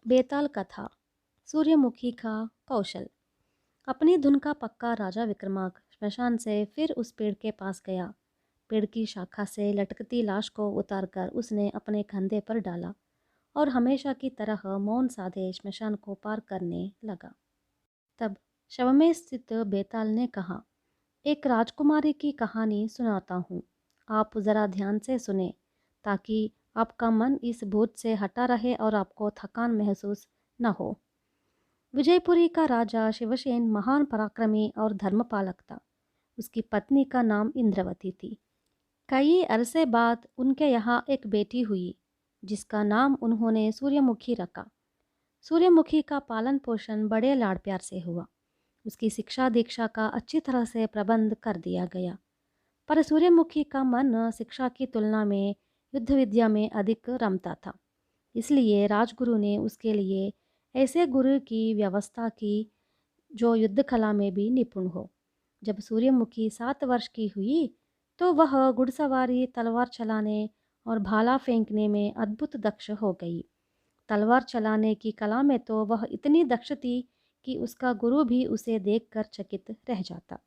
बेताल कथा। सूर्यमुखी का कौशल। अपनी धुन का पक्का राजा विक्रमांक श्मशान से फिर उस पेड़ के पास गया। पेड़ की शाखा से लटकती लाश को उतारकर उसने अपने कंधे पर डाला और हमेशा की तरह मौन साधे श्मशान को पार करने लगा। तब शव में स्थित बेताल ने कहा, एक राजकुमारी की कहानी सुनाता हूँ। आप ज़रा ध्यान से सुने ताकि आपका मन इस बोझ से हटा रहे और आपको थकान महसूस न हो। विजयपुरी का राजा शिवसेन महान पराक्रमी और धर्मपालक था। उसकी पत्नी का नाम इंद्रवती थी। कई अरसे बाद उनके यहाँ एक बेटी हुई जिसका नाम उन्होंने सूर्यमुखी रखा। सूर्यमुखी का पालन पोषण बड़े लाड़ प्यार से हुआ। उसकी शिक्षा दीक्षा का अच्छी तरह से प्रबंध कर दिया गया। पर सूर्यमुखी का मन शिक्षा की तुलना में युद्ध विद्या में अधिक रमता था। इसलिए राजगुरु ने उसके लिए ऐसे गुरु की व्यवस्था की जो युद्ध कला में भी निपुण हो। जब सूर्यमुखी 7 वर्ष की हुई तो वह घुड़सवारी, तलवार चलाने और भाला फेंकने में अद्भुत दक्ष हो गई। तलवार चलाने की कला में तो वह इतनी दक्ष थी कि उसका गुरु भी उसे देखकर चकित रह जाता।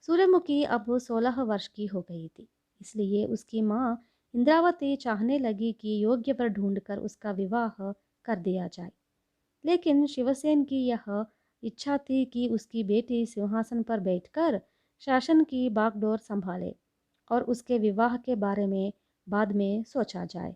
सूर्यमुखी अब 16 वर्ष की हो गई थी। इसलिए उसकी माँ इंद्रावती चाहने लगी कि योग्य वर ढूंढकर उसका विवाह कर दिया जाए। लेकिन शिवसेन की यह इच्छा थी कि उसकी बेटी सिंहासन पर बैठकर शासन की बागडोर संभाले और उसके विवाह के बारे में बाद में सोचा जाए।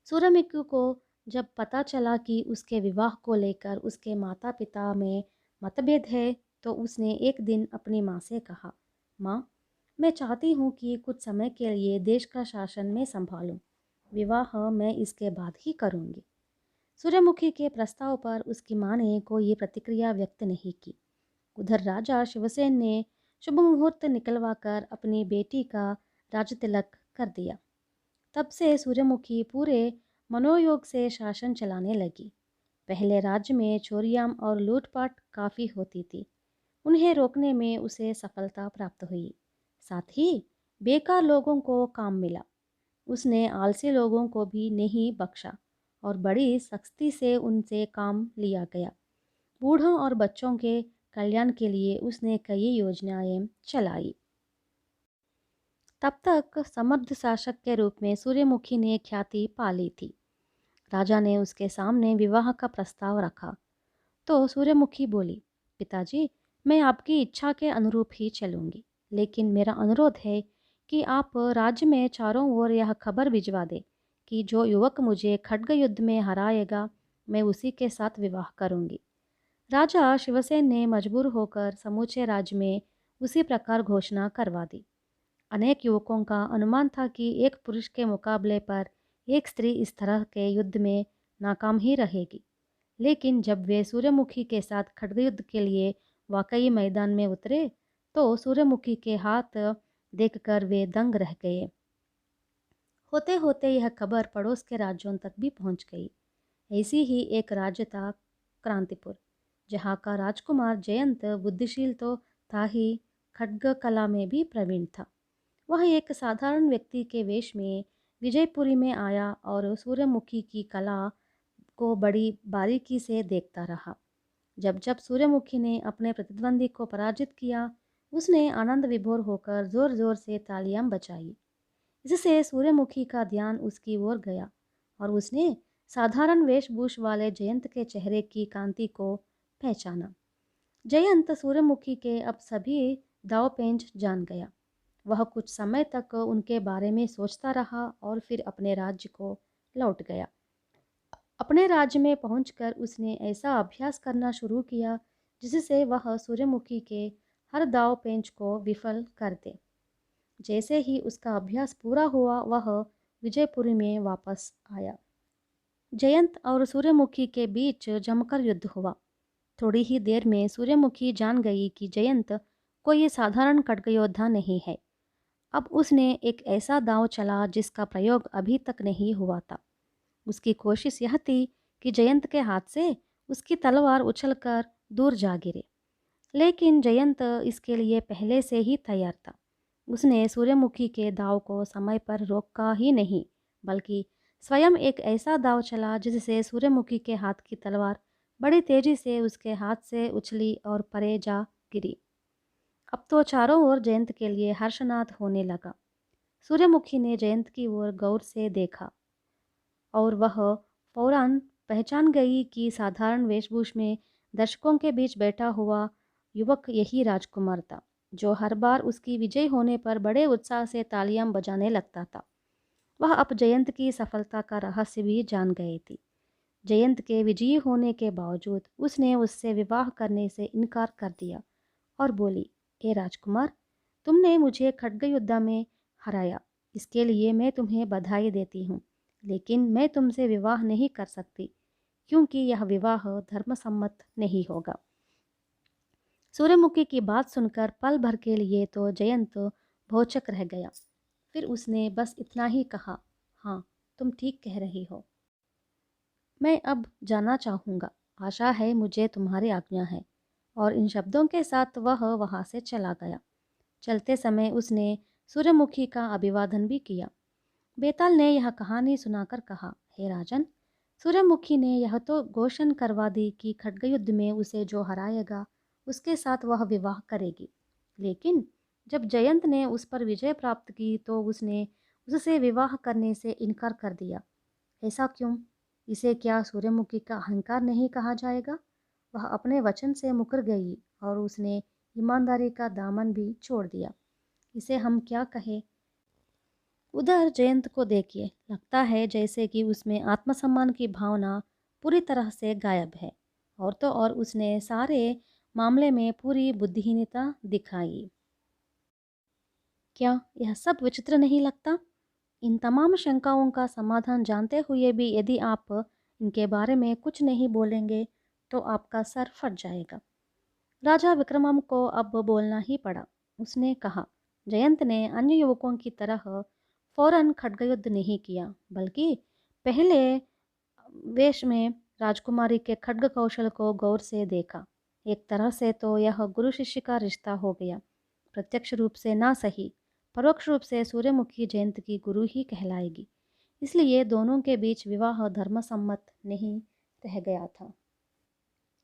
सूर्यमुखी को जब पता चला कि उसके विवाह को लेकर उसके माता पिता में मतभेद है तो उसने एक दिन अपनी माँ से कहा, माँ, मैं चाहती हूँ कि कुछ समय के लिए देश का शासन मैं संभालूं। विवाह मैं इसके बाद ही करूँगी। सूर्यमुखी के प्रस्ताव पर उसकी माँ ने कोई प्रतिक्रिया व्यक्त नहीं की। उधर राजा शिवसेन ने शुभ मुहूर्त निकलवाकर अपनी बेटी का राजतिलक कर दिया। तब से सूर्यमुखी पूरे मनोयोग से शासन चलाने लगी। पहले राज्य में चोरियां और लूटपाट काफ़ी होती थी। उन्हें रोकने में उसे सफलता प्राप्त हुई। साथ ही बेकार लोगों को काम मिला। उसने आलसी लोगों को भी नहीं बख्शा और बड़ी सख्ती से उनसे काम लिया गया। बूढ़ों और बच्चों के कल्याण के लिए उसने कई योजनाएं चलाई। तब तक समर्थ शासक के रूप में सूर्यमुखी ने ख्याति पा ली थी। राजा ने उसके सामने विवाह का प्रस्ताव रखा तो सूर्यमुखी बोली, पिताजी, मैं आपकी इच्छा के अनुरूप ही चलूँगी, लेकिन मेरा अनुरोध है कि आप राज्य में चारों ओर यह खबर भिजवा दें कि जो युवक मुझे खड्ग युद्ध में हराएगा मैं उसी के साथ विवाह करूँगी। राजा शिवसेन ने मजबूर होकर समूचे राज्य में उसी प्रकार घोषणा करवा दी। अनेक युवकों का अनुमान था कि एक पुरुष के मुकाबले पर एक स्त्री इस तरह के युद्ध में नाकाम ही रहेगी। लेकिन जब वे सूर्यमुखी के साथ खड्गयुद्ध के लिए वाकई मैदान में उतरे तो सूर्यमुखी के हाथ देखकर वे दंग रह गए। होते होते यह खबर पड़ोस के राज्यों तक भी पहुंच गई। ऐसी ही एक राज्य था क्रांतिपुर, जहाँ का राजकुमार जयंत बुद्धिशील तो था ही, खड्ग कला में भी प्रवीण था। वह एक साधारण व्यक्ति के वेश में विजयपुरी में आया और सूर्यमुखी की कला को बड़ी बारीकी से देखता रहा। जब जब सूर्यमुखी ने अपने प्रतिद्वंदी को पराजित किया, उसने आनंद विभोर होकर जोर जोर से तालियां बजाई। इससे सूर्यमुखी का ध्यान उसकी ओर गया और उसने साधारण वेशभूष वाले जयंत के चेहरे की कांति को पहचाना। जयंत सूर्यमुखी के अब सभी दांवपेच जान गया। वह कुछ समय तक उनके बारे में सोचता रहा और फिर अपने राज्य को लौट गया। अपने राज्य में पहुंचकर उसने ऐसा अभ्यास करना शुरू किया जिससे वह सूर्यमुखी के हर दाव पेंच को विफल कर दे। जैसे ही उसका अभ्यास पूरा हुआ वह विजयपुरी में वापस आया। जयंत और सूर्यमुखी के बीच जमकर युद्ध हुआ। थोड़ी ही देर में सूर्यमुखी जान गई कि जयंत कोई साधारण खड्गयोद्धा नहीं है। अब उसने एक ऐसा दांव चला जिसका प्रयोग अभी तक नहीं हुआ था। उसकी कोशिश यह थी कि जयंत के हाथ से उसकी तलवार उछलकर दूर जा गिरे, लेकिन जयंत इसके लिए पहले से ही तैयार था। उसने सूर्यमुखी के दाव को समय पर रोका ही नहीं, बल्कि स्वयं एक ऐसा दांव चला जिससे सूर्यमुखी के हाथ की तलवार बड़ी तेजी से उसके हाथ से उछली और परे जा गिरी। अब तो चारों ओर जयंत के लिए हर्षनाद होने लगा। सूर्यमुखी ने जयंत की ओर गौर से देखा और वह फौरन पहचान गई कि साधारण वेशभूष में दर्शकों के बीच बैठा हुआ युवक यही राजकुमार था, जो हर बार उसकी विजय होने पर बड़े उत्साह से तालियां बजाने लगता था। वह अब जयंत की सफलता का रहस्य भी जान गई थी। जयंत के विजयी होने के बावजूद उसने उससे विवाह करने से इनकार कर दिया और बोली, हे राजकुमार, तुमने मुझे खड्ग युद्ध में हराया, इसके लिए मैं तुम्हें बधाई देती हूँ, लेकिन मैं तुमसे विवाह नहीं कर सकती क्योंकि यह विवाह धर्मसम्मत नहीं होगा। सूर्यमुखी की बात सुनकर पल भर के लिए तो जयंत भौचक रह गया। फिर उसने बस इतना ही कहा, हाँ, तुम ठीक कह रही हो। मैं अब जाना चाहूँगा। आशा है मुझे तुम्हारी आज्ञा है। और इन शब्दों के साथ वह वहाँ से चला गया। चलते समय उसने सूर्यमुखी का अभिवादन भी किया। बेताल ने यह कहानी सुनाकर कहा, हे राजन, सूर्यमुखी ने यह तो घोषणा करवा दी कि खड्ग युद्ध में उसे जो हराएगा उसके साथ वह विवाह करेगी। लेकिन जब जयंत ने उस पर विजय प्राप्त की तो उसने उससे विवाह करने से इनकार कर दिया। ऐसा क्यों? इसे क्या सूर्यमुखी का अहंकार नहीं कहा जाएगा? वह अपने वचन से मुकर गई और उसने ईमानदारी का दामन भी छोड़ दिया। इसे हम क्या कहें? उधर जयंत को देखिए, लगता है जैसे कि उसमें आत्मसम्मान की भावना पूरी तरह से गायब है। और तो और उसने सारे मामले में पूरी बुद्धिहीनता दिखाई। क्या यह सब विचित्र नहीं लगता? इन तमाम शंकाओं का समाधान जानते हुए भी यदि आप इनके बारे में कुछ नहीं बोलेंगे तो आपका सर फट जाएगा। राजा विक्रमम को अब बोलना ही पड़ा। उसने कहा, जयंत ने अन्य युवकों की तरह फौरन खड्गयुद्ध नहीं किया, बल्कि पहले वेश में राजकुमारी के खड्ग कौशल को गौर से देखा। एक तरह से तो यह गुरु शिष्य का रिश्ता हो गया। प्रत्यक्ष रूप से ना सही, परोक्ष रूप से सूर्यमुखी जयंत की गुरु ही कहलाएगी। इसलिए दोनों के बीच विवाह धर्मसम्मत नहीं रह गया था।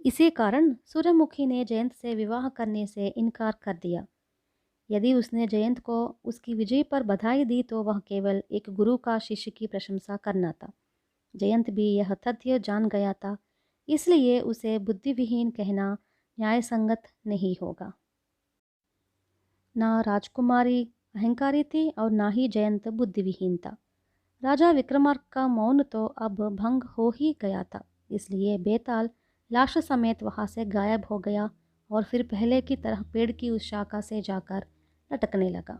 इसी कारण सूर्यमुखी ने जयंत से विवाह करने से इनकार कर दिया। यदि उसने जयंत को उसकी विजय पर बधाई दी तो वह केवल एक गुरु का शिष्य की प्रशंसा करना था। जयंत भी यह तथ्य जान गया था, इसलिए उसे बुद्धिविहीन कहना न्याय संगत नहीं होगा। ना राजकुमारी अहंकारी थी और ना ही जयंत बुद्धिविहीन था। राजा विक्रमार्क का मौन तो अब भंग हो ही गया था, इसलिए बेताल लाश समेत वहां से गायब हो गया और फिर पहले की तरह पेड़ की उस शाखा से जाकर लटकने लगा।